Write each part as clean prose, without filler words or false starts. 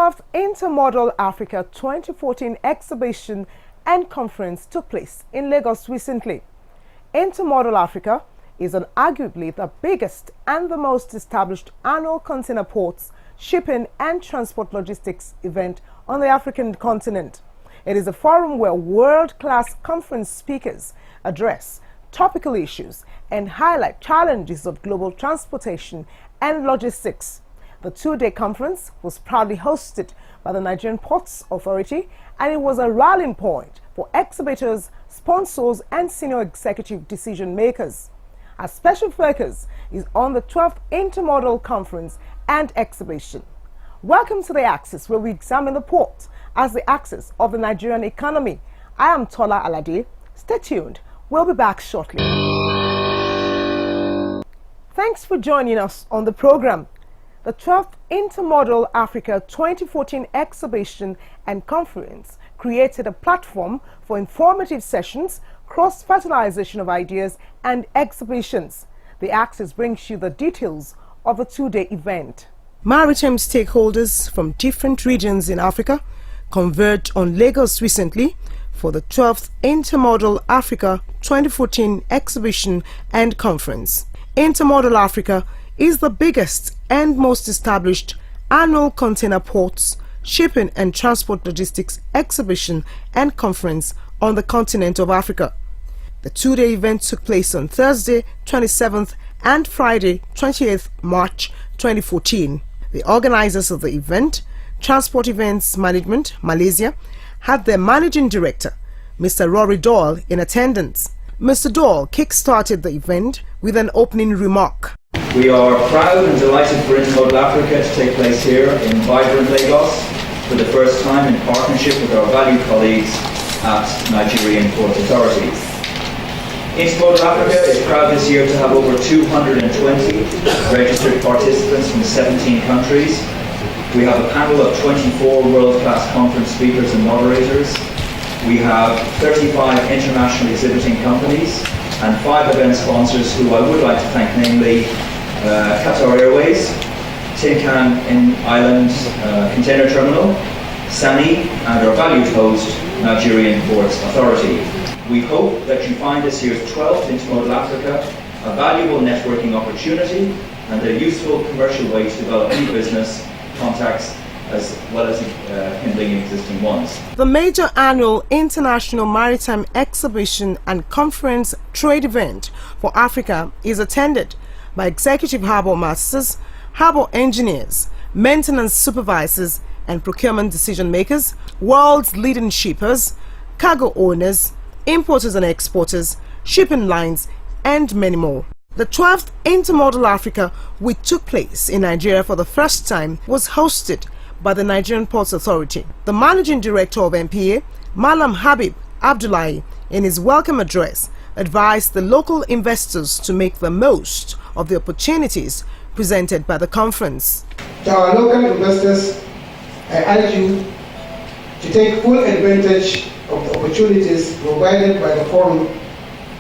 12th Intermodal Africa 2014 exhibition and conference took place in Lagos recently. Intermodal Africa is arguably the biggest and the most established annual container ports, shipping and transport logistics event on the African continent. It is a forum where world-class conference speakers address topical issues and highlight challenges of global transportation and logistics. The two-day conference was proudly hosted by the Nigerian Ports Authority, and it was a rallying point for exhibitors, sponsors, and senior executive decision makers. Our special focus is on the 12th Intermodal Conference and Exhibition. Welcome to The Axis, where we examine the port as the axis of the Nigerian economy. I am Tola Alade. Stay tuned. We'll be back shortly. Thanks for joining us on the program. The 12th Intermodal Africa 2014 exhibition and conference created a platform for informative sessions, cross-fertilization of ideas, and exhibitions. The Axis brings you the details of the two-day event. Maritime stakeholders from different regions in Africa converged on Lagos recently for the 12th Intermodal Africa 2014 exhibition and conference. Intermodal Africa is the biggest and most established annual container ports, shipping and transport logistics exhibition and conference on the continent of Africa. The two-day event took place on Thursday, 27th and Friday, 28th March 2014. The organizers of the event, Transport Events Management, Malaysia, had their managing director, Mr. Rory Doyle, in attendance. Mr. Doyle kick-started the event with an opening remark. We are proud and delighted for Intermodal Africa to take place here in vibrant Lagos for the first time in partnership with our valued colleagues at Nigerian Port Authority. Intermodal Africa is proud this year to have over 220 registered participants from 17 countries. We have a panel of 24 world-class conference speakers and moderators. We have 35 international exhibiting companies and 5 event sponsors who I would like to thank, namely Qatar Airways, Tincan in Island Container Terminal, SANI, and our valued host, Nigerian Ports Authority. We hope that you find this year's 12th Intermodal Africa a valuable networking opportunity and a useful commercial way to develop new business contacts as well as kindling existing ones. The major annual International Maritime Exhibition and Conference trade event for Africa is attended by executive harbour masters, harbour engineers, maintenance supervisors and procurement decision makers, world's leading shippers, cargo owners, importers and exporters, shipping lines, and many more. The 12th Intermodal Africa, which took place in Nigeria for the first time, was hosted by the Nigerian Ports Authority. The managing director of NPA, Malam Habib Abdullahi, in his welcome address, advised the local investors to make the most of the opportunities presented by the conference. To our local investors, I urge you to take full advantage of the opportunities provided by the forum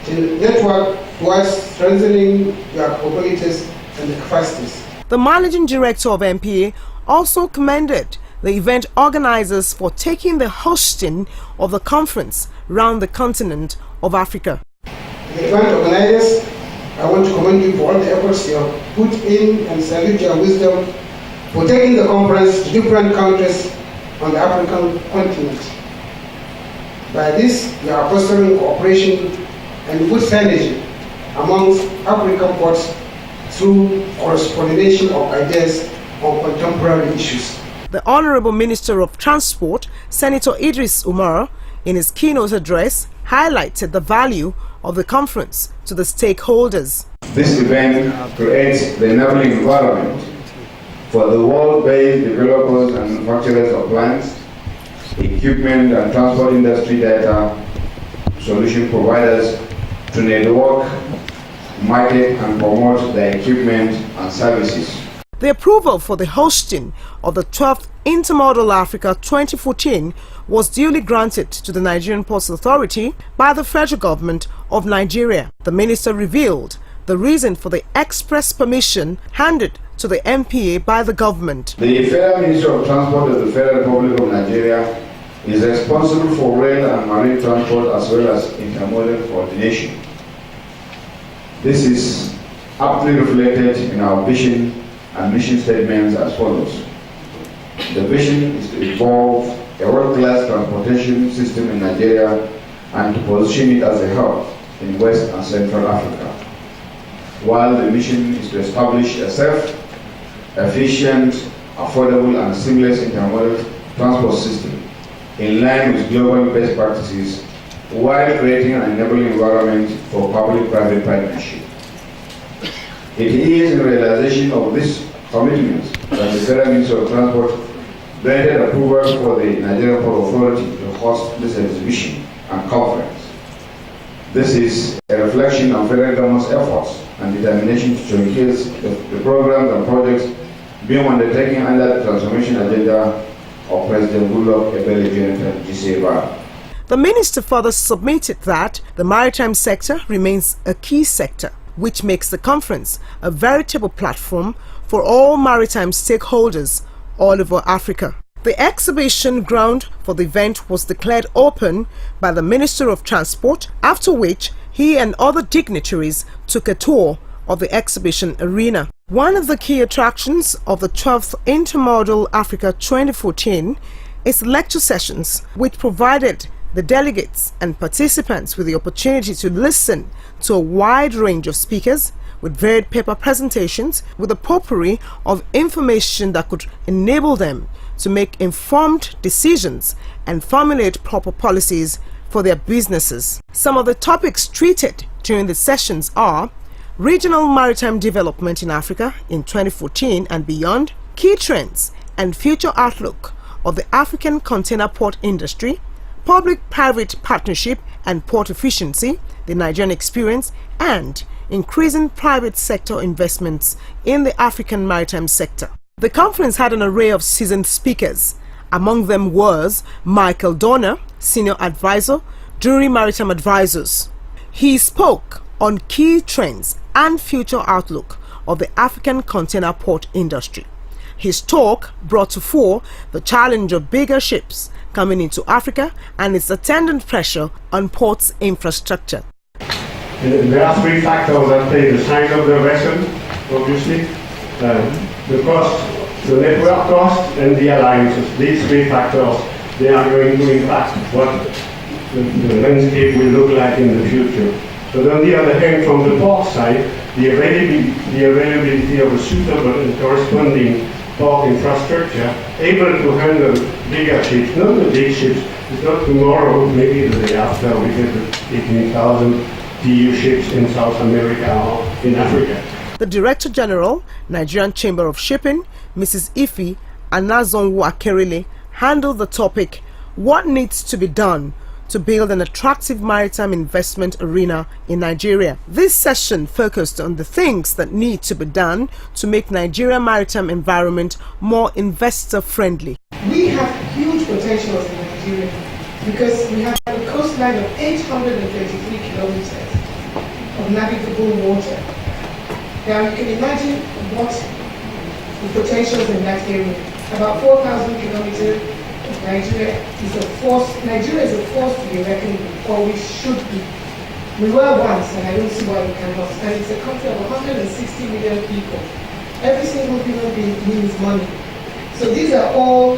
to network towards strengthening your capabilities and capacities. The managing director of NPA also commended the event organizers for taking the hosting of the conference around the continent of Africa. The event organizers, I want to commend you for all the efforts you have put in and salute your wisdom for taking the conference to different countries on the African continent. By this, you are fostering cooperation and good synergy amongst African ports through cross-pollination of ideas on contemporary issues. The Honorable Minister of Transport, Senator Idris Umar, in his keynote address, highlighted the value of the conference to the stakeholders. This event creates the enabling environment for the world-based developers and manufacturers of plants, equipment and transport industry data solution providers to network, market and promote their equipment and services. The approval for the hosting of the 12th Intermodal Africa 2014 was duly granted to the Nigerian Ports Authority by the federal government of Nigeria. The minister revealed the reason for the express permission handed to the MPA by the government. The Federal Ministry of Transport of the Federal Republic of Nigeria is responsible for rail and marine transport as well as intermodal coordination. This is aptly reflected in our vision and mission statements as follows. The vision is to evolve a world-class transportation system in Nigeria and to position it as a hub in West and Central Africa, while the mission is to establish a safe, efficient, affordable and seamless intermodal transport system in line with global best practices while creating an enabling environment for public-private partnership. It is in realization of this commitment that the Federal Ministry of Transport granted approval for the Nigerian Port Authority to host this exhibition and conference. This is a reflection of federal government's efforts and determination to showcase the programs and projects being undertaken under the transformation agenda of President Goodluck Ebele Jonathan GCFR. The minister further submitted that the maritime sector remains a key sector, which makes the conference a veritable platform for all maritime stakeholders all over Africa. The exhibition ground for the event was declared open by the Minister of Transport, after which he and other dignitaries took a tour of the exhibition arena. One of the key attractions of the 12th Intermodal Africa 2014 is lecture sessions, which provided the delegates and participants with the opportunity to listen to a wide range of speakers with varied paper presentations with a potpourri of information that could enable them to make informed decisions and formulate proper policies for their businesses. Some of the topics treated during the sessions are regional maritime development in Africa in 2014 and beyond, key trends and future outlook of the African container port industry, public-private partnership and port efficiency, the Nigerian experience, and increasing private sector investments in the African maritime sector. The conference had an array of seasoned speakers. Among them was Michael Donner, Senior Advisor, Drury Maritime Advisors. He spoke on key trends and future outlook of the African container port industry. His talk brought to fore the challenge of bigger ships coming into Africa and its attendant pressure on ports infrastructure. There are three factors that play: the size of the vessel, obviously, the cost, the network cost, and the alliances. These three factors, they are going to impact what the landscape will look like in the future. But on the other hand, from the port side, the availability of a suitable and corresponding port infrastructure able to handle bigger ships, not the big ships. It's not tomorrow, maybe the day after we get the 18,000 TEU ships in South America or in Africa. The Director General, Nigerian Chamber of Shipping, Mrs. Ifi Anazonwu Akerile, handled the topic, "What needs to be done to build an attractive maritime investment arena in Nigeria?" This session focused on the things that need to be done to make Nigerian maritime environment more investor-friendly. We have huge potentials in Nigeria because we have a coastline of 833 kilometers of navigable water. Now you can imagine what the potentials in that area. About 4,000 kilometers. Nigeria is a force to be reckoned with, or we should be. We were once, and I don't see why we cannot. And it's a country of 160 million people. Every single human being needs money. So these are all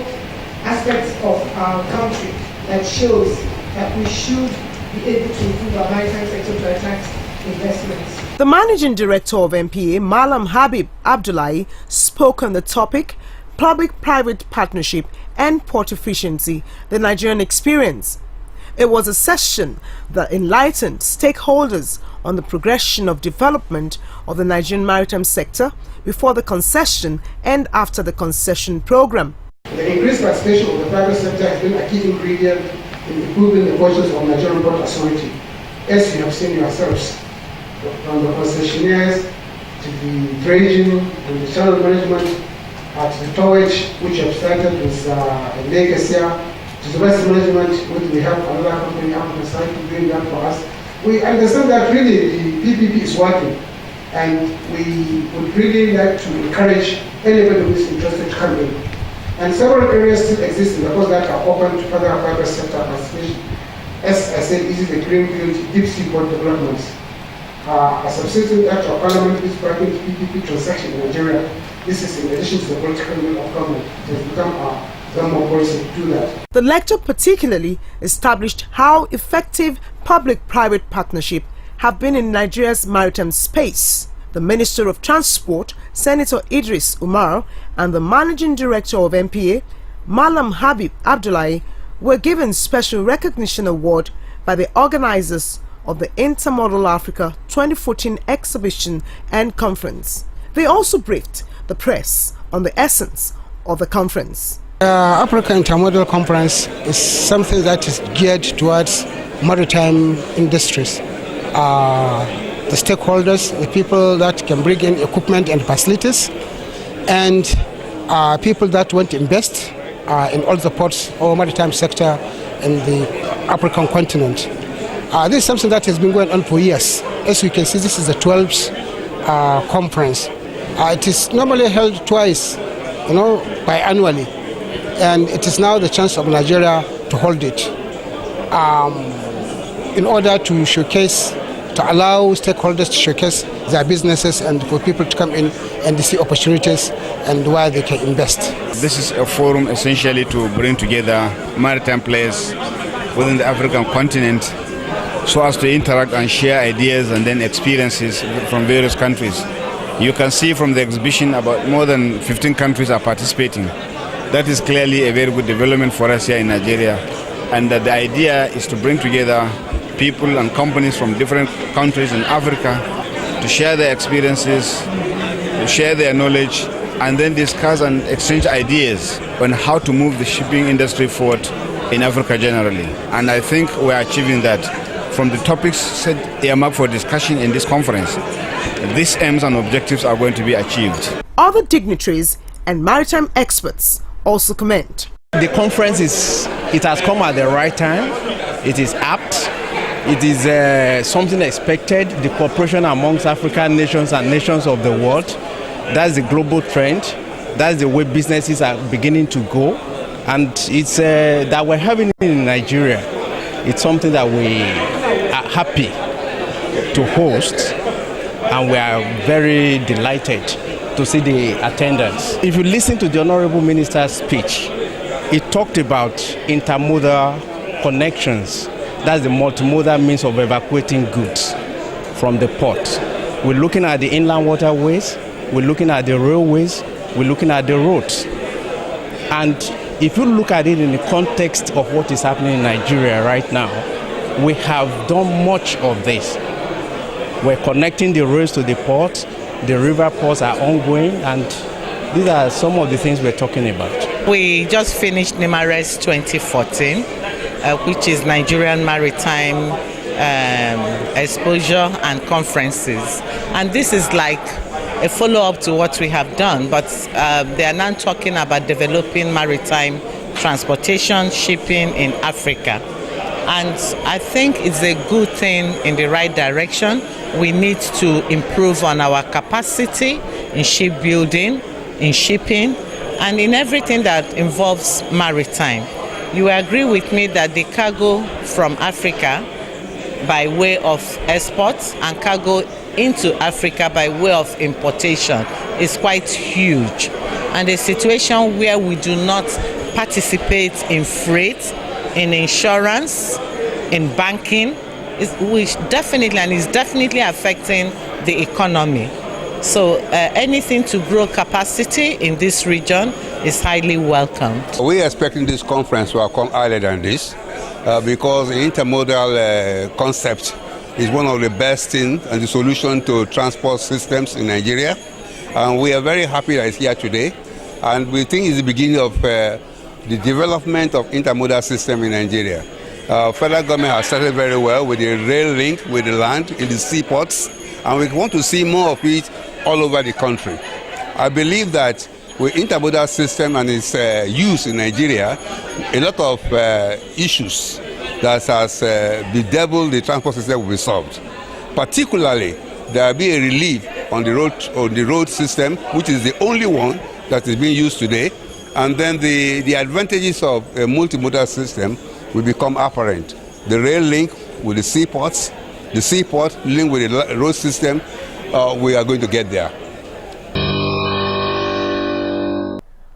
aspects of our country that shows that we should be able to improve our maritime sector to attract investments. The Managing Director of MPA, Malam Habib Abdullahi, spoke on the topic, Public-Private Partnership and Port Efficiency, the Nigerian Experience. It was a session that enlightened stakeholders on the progression of development of the Nigerian maritime sector before the concession and after the concession program. The increased participation of the private sector has been a key ingredient in improving the budgets of Nigerian Port Authority, as you have seen yourselves, from the concessionaires to the dredging and the channel management, at the towage, which have started with Legacia, to the vessel management, which we have another company, African Side, doing that for us. We understand that really the PPP is working. And we would really like to encourage anybody who is interested to come in. And several areas still exist in the coast that are open to further private sector participation. As I said, this is the Greenfield Deep Seaport Developments. A substitute act of Parliament is backing PPP transaction in Nigeria. This is in addition to the political will of government. It has become a more policy to do that. The lecture particularly established how effective public-private partnership have been in Nigeria's maritime space. The Minister of Transport, Senator Idris Umar, and the Managing Director of MPA, Malam Habib Abdullahi, were given special recognition award by the organizers of the Intermodal Africa 2014 exhibition and conference. They also briefed the press on the essence of the conference. Africa Intermodal Conference is something that is geared towards maritime industries. The stakeholders, the people that can bring in equipment and facilities, and people that want to invest in all the ports or maritime sector in the African continent. This is something that has been going on for years. As you can see, this is the 12th conference. It is normally held twice, biannually, and it is now the chance of Nigeria to hold it in order to showcase, to allow stakeholders to showcase their businesses and for people to come in and see opportunities and where they can invest. This is a forum essentially to bring together maritime players within the African continent so as to interact and share ideas and then experiences from various countries. You can see from the exhibition about more than 15 countries are participating. That is clearly a very good development for us here in Nigeria, and that the idea is to bring together people and companies from different countries in Africa to share their experiences, to share their knowledge, and then discuss and exchange ideas on how to move the shipping industry forward in Africa generally. And I think we are achieving that. From the topics set earmarked for discussion in this conference, these aims and objectives are going to be achieved. Other dignitaries and maritime experts also comment. The conference it has come at the right time. It is apt. It is something expected. The cooperation amongst African nations and nations of the world, that's the global trend. That's the way businesses are beginning to go. And it's that we're having it in Nigeria. It's something that we are happy to host, and we are very delighted to see the attendance. If you listen to the Honorable Minister's speech, he talked about intermodal connections. That's the multimodal means of evacuating goods from the port. We're looking at the inland waterways, we're looking at the railways, we're looking at the roads. And if you look at it in the context of what is happening in Nigeria right now, we have done much of this. We're connecting the roads to the port, the river ports are ongoing, and these are some of the things we're talking about. We just finished NIMARES 2014, which is Nigerian Maritime Exposure and Conferences. And this is like a follow-up to what we have done, but they are now talking about developing maritime transportation, shipping in Africa. And I think it's a good thing in the right direction. We need to improve on our capacity in shipbuilding, in shipping, and in everything that involves maritime. You agree with me that the cargo from Africa by way of exports and cargo into Africa by way of importation is quite huge. And a situation where we do not participate in freight, in insurance, in banking, is definitely affecting the economy. So anything to grow capacity in this region is highly welcomed. We are expecting this conference to come earlier than this because the intermodal concept is one of the best things and the solution to transport systems in Nigeria. And we are very happy that it's here today. And we think it's the beginning of the development of intermodal system in Nigeria. Federal government has started very well with the rail link with the land in the seaports, and we want to see more of it all over the country. I believe that with intermodal system and its use in Nigeria, a lot of issues that has bedeviled the transport system will be solved. Particularly, there will be a relief on the road system, which is the only one that is being used today. And then the advantages of a multimodal system will become apparent. The rail link with the seaports, the seaport link with the road system, we are going to get there.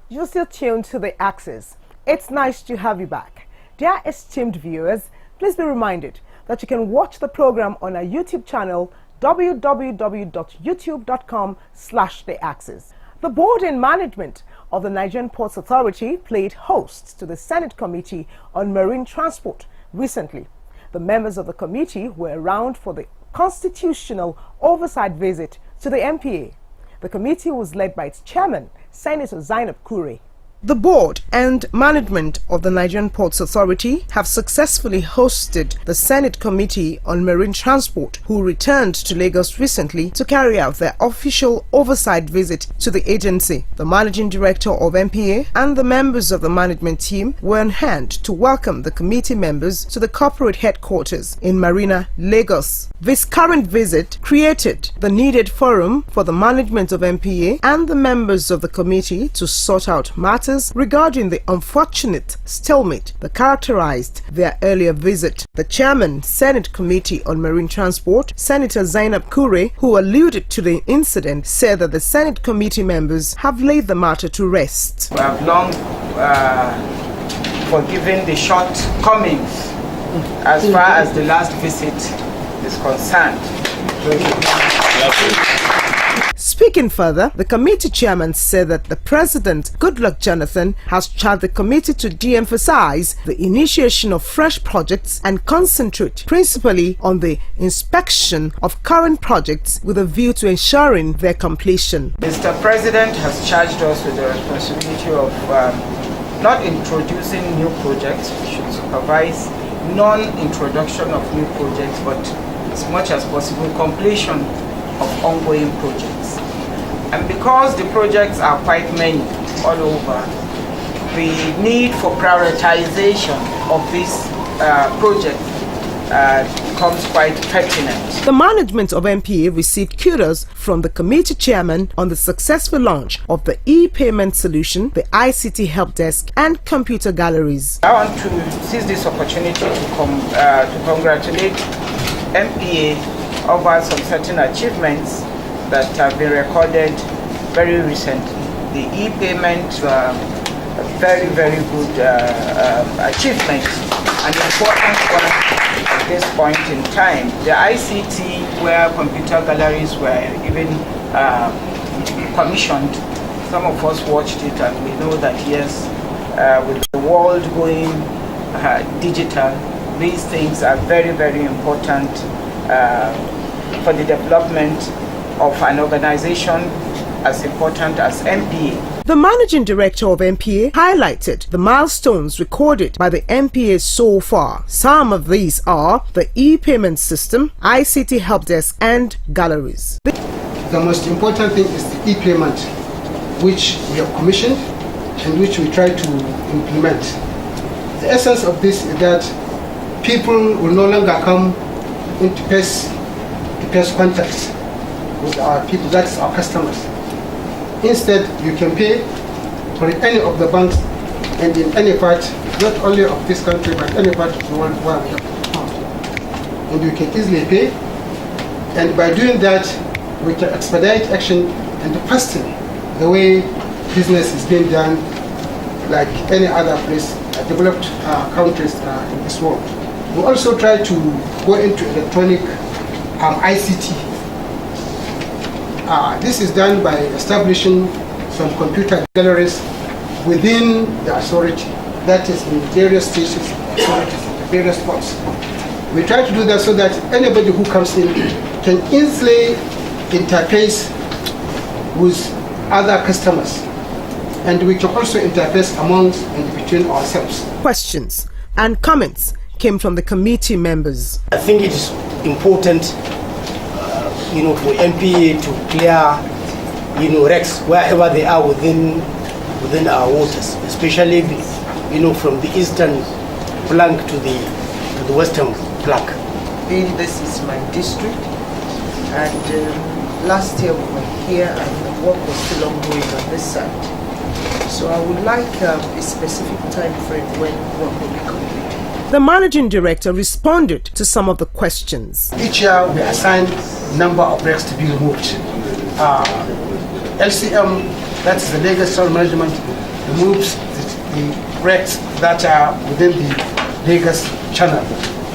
You're still tuned to The Axis. It's nice to have you back. Dear esteemed viewers, please be reminded that you can watch the program on our YouTube channel www.youtube.com/theaxis. The board and management of the Nigerian Ports Authority played host to the Senate Committee on Marine Transport recently. The members of the committee were around for the constitutional oversight visit to the MPA. The committee was led by its chairman, Senator Zainab Kure. The board and management of the Nigerian Ports Authority have successfully hosted the Senate Committee on Marine Transport, who returned to Lagos recently to carry out their official oversight visit to the agency. The managing director of MPA and the members of the management team were on hand to welcome the committee members to the corporate headquarters in Marina, Lagos. This current visit created the needed forum for the management of MPA and the members of the committee to sort out matters regarding the unfortunate stalemate that characterized their earlier visit. The chairman, Senate Committee on Marine Transport, Senator Zainab Kure, who alluded to the incident, said that the Senate committee members have laid the matter to rest. We have long forgiven the shortcomings as far as the last visit is concerned. Speaking further, the committee chairman said that the President, Goodluck Jonathan, has charged the committee to de-emphasize the initiation of fresh projects and concentrate principally on the inspection of current projects with a view to ensuring their completion. Mr. President has charged us with the responsibility of not introducing new projects. We should supervise non-introduction of new projects, but as much as possible completion of ongoing projects. And because the projects are quite many all over, the need for prioritization of this project becomes quite pertinent. The management of MPA received kudos from the committee chairman on the successful launch of the e-payment solution, the ICT help desk, and computer galleries. I want to seize this opportunity to congratulate MPA over some certain achievements that have been recorded very recently. The e-payment, a very, very good achievement, an important one at this point in time. The ICT, where computer galleries were even commissioned, some of us watched it and we know that yes, with the world going digital, these things are very, very important for the development of an organization as important as MPA. The managing director of MPA highlighted the milestones recorded by the MPA so far. Some of these are the e-payment system, ICT help desk, and galleries. The most important thing is the e-payment, which we have commissioned and which we try to implement. The essence of this is that people will no longer come into face contact with our people, that is our customers. Instead, you can pay for any of the banks and in any part, not only of this country, but any part of the world where we have found. And you can easily pay, and by doing that, we can expedite action and fasten the way business is being done like any other place, developed countries in this world. We also try to go into electronic ICT. This is done by establishing some computer galleries within the authority, that is in various stations, authorities, various spots. We try to do that so that anybody who comes in can easily interface with other customers, and we can also interface amongst and between ourselves. Questions and comments came from the committee members. I think it is important, for MPA to clear, wrecks wherever they are within our waters, especially, from the eastern flank to the western flank. This is my district. And last year we were here and the work was still ongoing on this side. So I would like a specific time frame when work will be completed. The managing director responded to some of the questions. Each year we assign number of wrecks to be removed. LCM, that is the Lagos Soil Management, removes the wrecks that are within the Lagos Channel.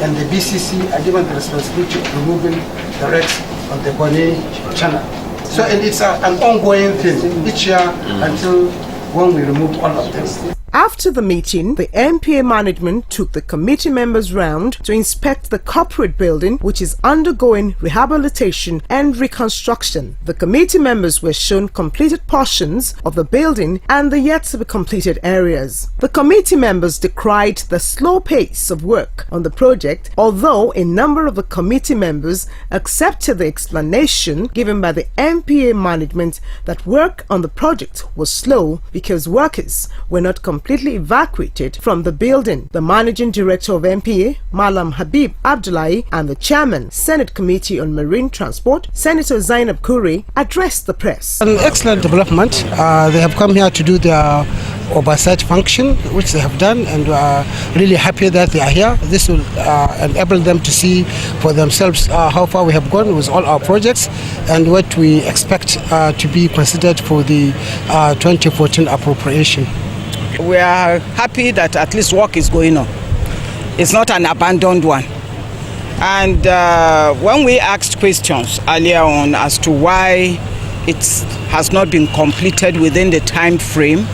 And the BCC are given the responsibility of removing the wrecks on the Bonny Channel. So and it's an ongoing thing each year until when we remove all of them. After the meeting, the MPA management took the committee members round to inspect the corporate building, which is undergoing rehabilitation and reconstruction. The committee members were shown completed portions of the building and the yet to be completed areas. The committee members decried the slow pace of work on the project, although a number of the committee members accepted the explanation given by the MPA management that work on the project was slow because workers were not completely evacuated from the building. The managing director of MPA, Malam Habib Abdullahi, and the chairman, Senate Committee on Marine Transport, Senator Zainab Kure, addressed the press. An excellent development. They have come here to do their oversight function, which they have done, and we are really happy that they are here. This will enable them to see for themselves how far we have gone with all our projects and what we expect to be considered for the 2014 appropriation. We are happy that at least work is going on. It's not an abandoned one. And when we asked questions earlier on as to why it has not been completed within the time frame,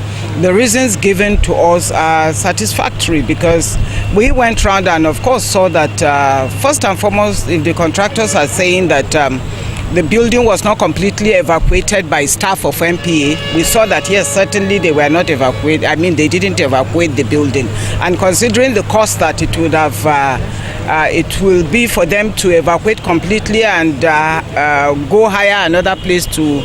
the reasons given to us are satisfactory, because we went round and of course saw that first and foremost, if the contractors are saying that the building was not completely evacuated by staff of MPA, we saw that yes, certainly they were not evacuated. I mean, they didn't evacuate the building. And considering the cost that it would have, it will be for them to evacuate completely and go hire another place to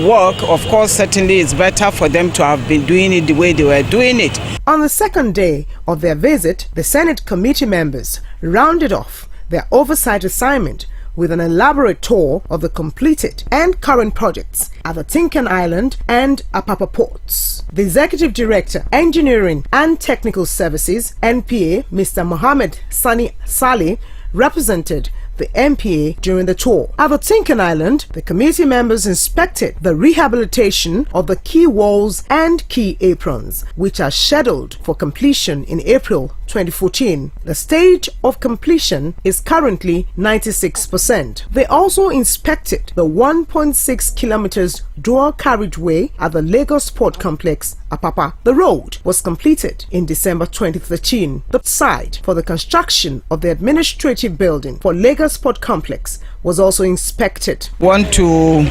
work, of course, certainly it's better for them to have been doing it the way they were doing it. On the second day of their visit, the Senate committee members rounded off their oversight assignment with an elaborate tour of the completed and current projects at the Tinkan Island and Apapa ports. The Executive Director, Engineering and Technical Services, NPA, Mr. Mohammed Sani Saleh, represented the MPA during the tour. At the Tinkan Island, the committee members inspected the rehabilitation of the quay walls and quay aprons, which are scheduled for completion in April 2014. The stage of completion is currently 96%. They also inspected the 1.6 kilometers dual carriageway at the Lagos Port Complex, Apapa. The road was completed in December 2013. The site for the construction of the administrative building for Lagos Port Complex was also inspected. Want to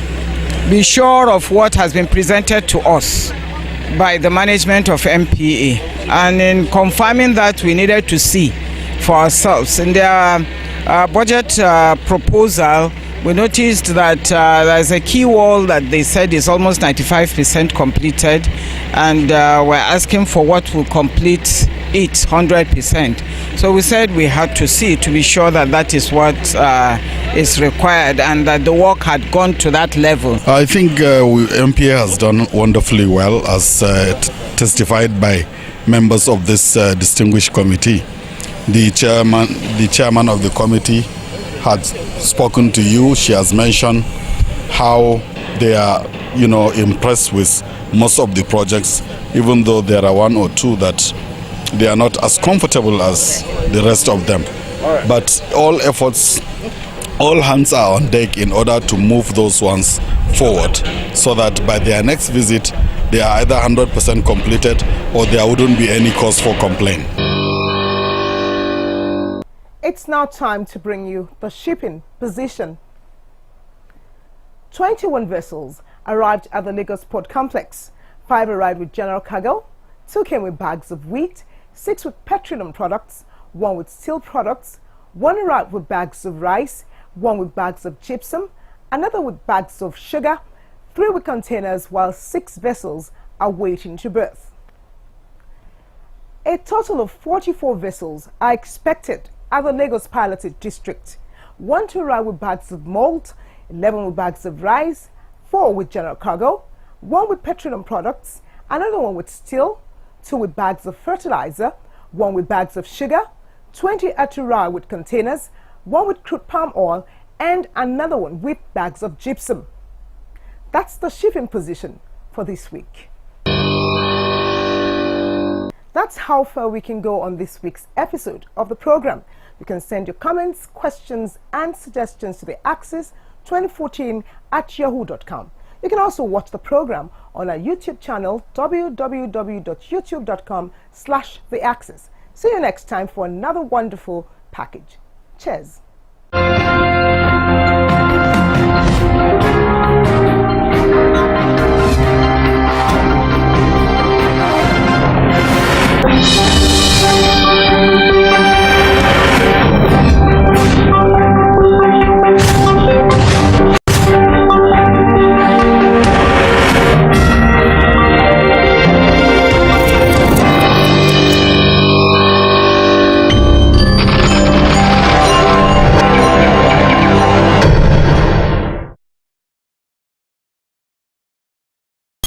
be sure of what has been presented to us by the management of MPA, and in confirming that, we needed to see for ourselves. In their budget proposal, we noticed that there's a key wall that they said is almost 95% completed, and we're asking for what will complete it 100%. So we said we had to see to be sure that that is what is required and that the work had gone to that level. I think MPA has done wonderfully well, as testified by members of this distinguished committee. The chairman of the committee had spoken to you. She has mentioned how they are, impressed with most of the projects, even though there are one or two that they are not as comfortable as the rest of them. But all efforts, all hands are on deck in order to move those ones forward, so that by their next visit, they are either 100% completed or there wouldn't be any cause for complaint. It's now time to bring you the shipping position. 21 vessels arrived at the Lagos Port Complex. 5 arrived with general cargo, 2 came with bags of wheat, 6 with petroleum products, 1 with steel products, 1 arrived with bags of rice, 1 with bags of gypsum, another with bags of sugar, 3 with containers, while 6 vessels are waiting to berth. A total of 44 vessels are expected at the Lagos Piloted District. 1 to arrive with bags of malt, 11 with bags of rice, 4 with general cargo, 1 with petroleum products, another 1 with steel, 2 with bags of fertilizer, 1 with bags of sugar, 20 atura with containers, 1 with crude palm oil, and another 1 with bags of gypsum. That's the shipping position for this week. That's how far we can go on this week's episode of the program. You can send your comments, questions, and suggestions to theaxis2014@yahoo.com. You can also watch the program on our YouTube channel, www.youtube.com/theaxis. See you next time for another wonderful package. Cheers.